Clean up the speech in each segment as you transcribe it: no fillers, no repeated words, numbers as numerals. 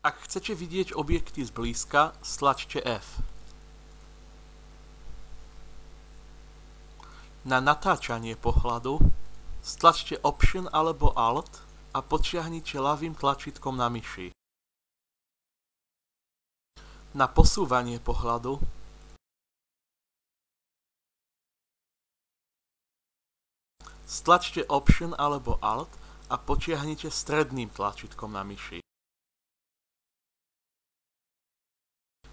Ak chcete vidieť objekty zblízka, stlačte F. Na natáčanie pohľadu stlačte Option alebo Alt a potiahnite ľavým tlačítkom na myši. Na posúvanie pohľadu stlačte Option alebo Alt a potiahnite stredným tlačítkom na myši.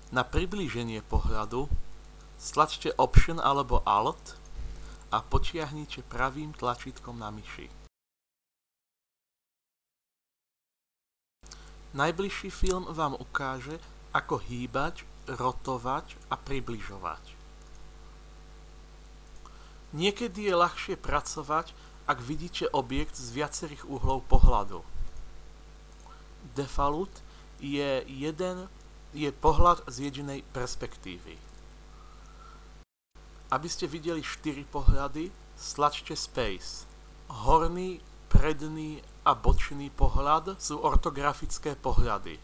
Na priblíženie pohľadu stlačte Option alebo Alt a potiahnite pravým tlačítkom na myši. Najbližší film vám ukáže, ako hýbať, rotovať a približovať. Niekedy je ľahšie pracovať, ak vidíte objekt z viacerých uhlov pohľadu. Default je pohľad z jedinej perspektívy. Aby ste videli 4 pohľady, stlačte Space. Horný, predný a bočný pohľad sú ortografické pohľady.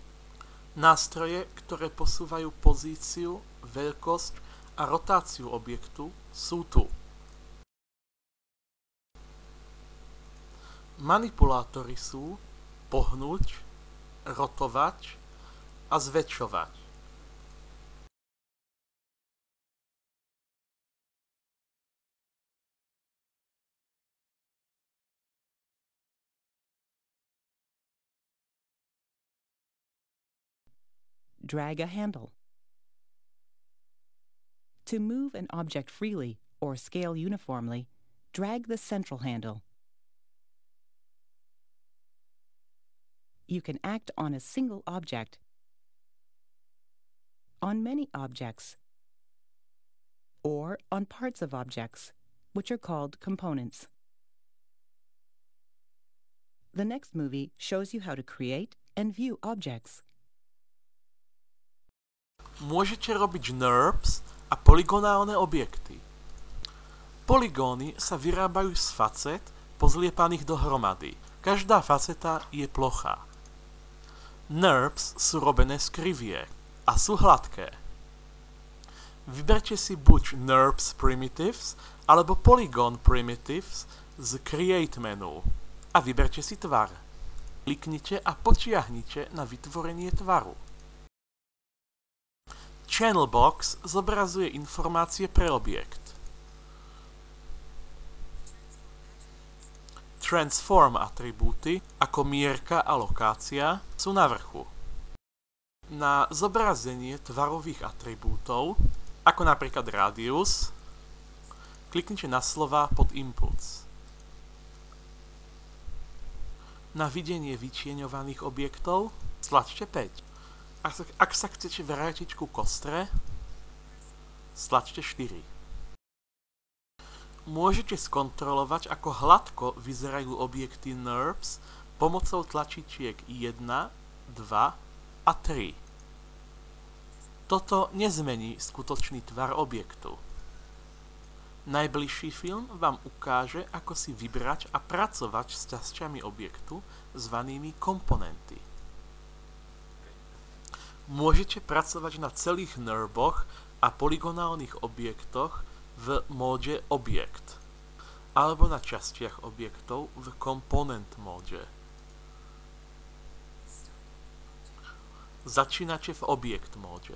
Nástroje, ktoré posúvajú pozíciu, veľkosť a rotáciu objektu, sú tu. Manipulátory sú pohnúť, rotovať a zväčšovať. Drag a handle. To move an object freely or scale uniformly, drag the central handle. You can act on a single object, on many objects, or on parts of objects, which are called components. The next movie shows you how to create and view objects. Môžete robiť NURBS a polygonálne objekty. Polygóny sa vyrábajú z facet pozliepaných dohromady. Každá faceta je plochá. NURBS sú robené z kriviek a sú hladké. Vyberte si buď NURBS Primitives alebo Polygon Primitives z Create menu a vyberte si tvar. Kliknite a potiahnite na vytvorenie tvaru. Channel Box zobrazuje informácie pre objekt. Transform atribúty ako mierka a lokácia sú na vrchu. Na zobrazenie tvarových atribútov, ako napríklad radius, kliknite na slova pod Inputs. Na videnie vytieňovaných objektov stlačte 5. Ak sa chcete vrátiť ku kostre, stlačte 4. Môžete skontrolovať, ako hladko vyzerajú objekty NURBS pomocou tlačíčiek 1, 2 a 3. Toto nezmení skutočný tvar objektu. Najbližší film vám ukáže, ako si vybrať a pracovať s časťami objektu zvanými komponenty. Môžete pracovať na celých NURBoch a polygonálnych objektoch v móde Objekt, alebo na častiach objektov v Component móde. Začínate v Objekt móde.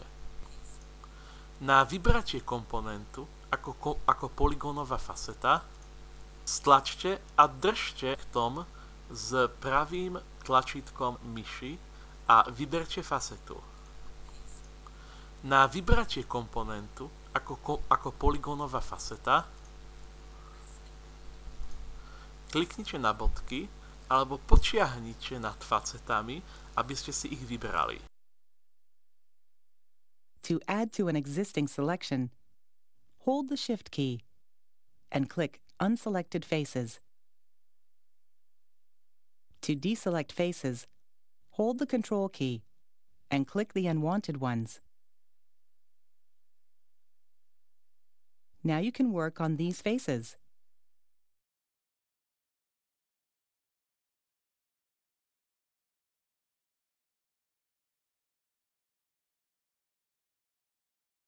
Na vybratie komponentu ako polygónová faceta stlačte a držte tom s pravým tlačítkom myši a vyberte facetu. Na vybratie komponentu ako polygónová faceta kliknite na bodky alebo potiahnite nad facetami, aby ste si ich vybrali. To add to an existing selection, hold the Shift key and click Unselected Faces. To deselect faces, hold the Control key and click the unwanted ones. Now you can work on these faces.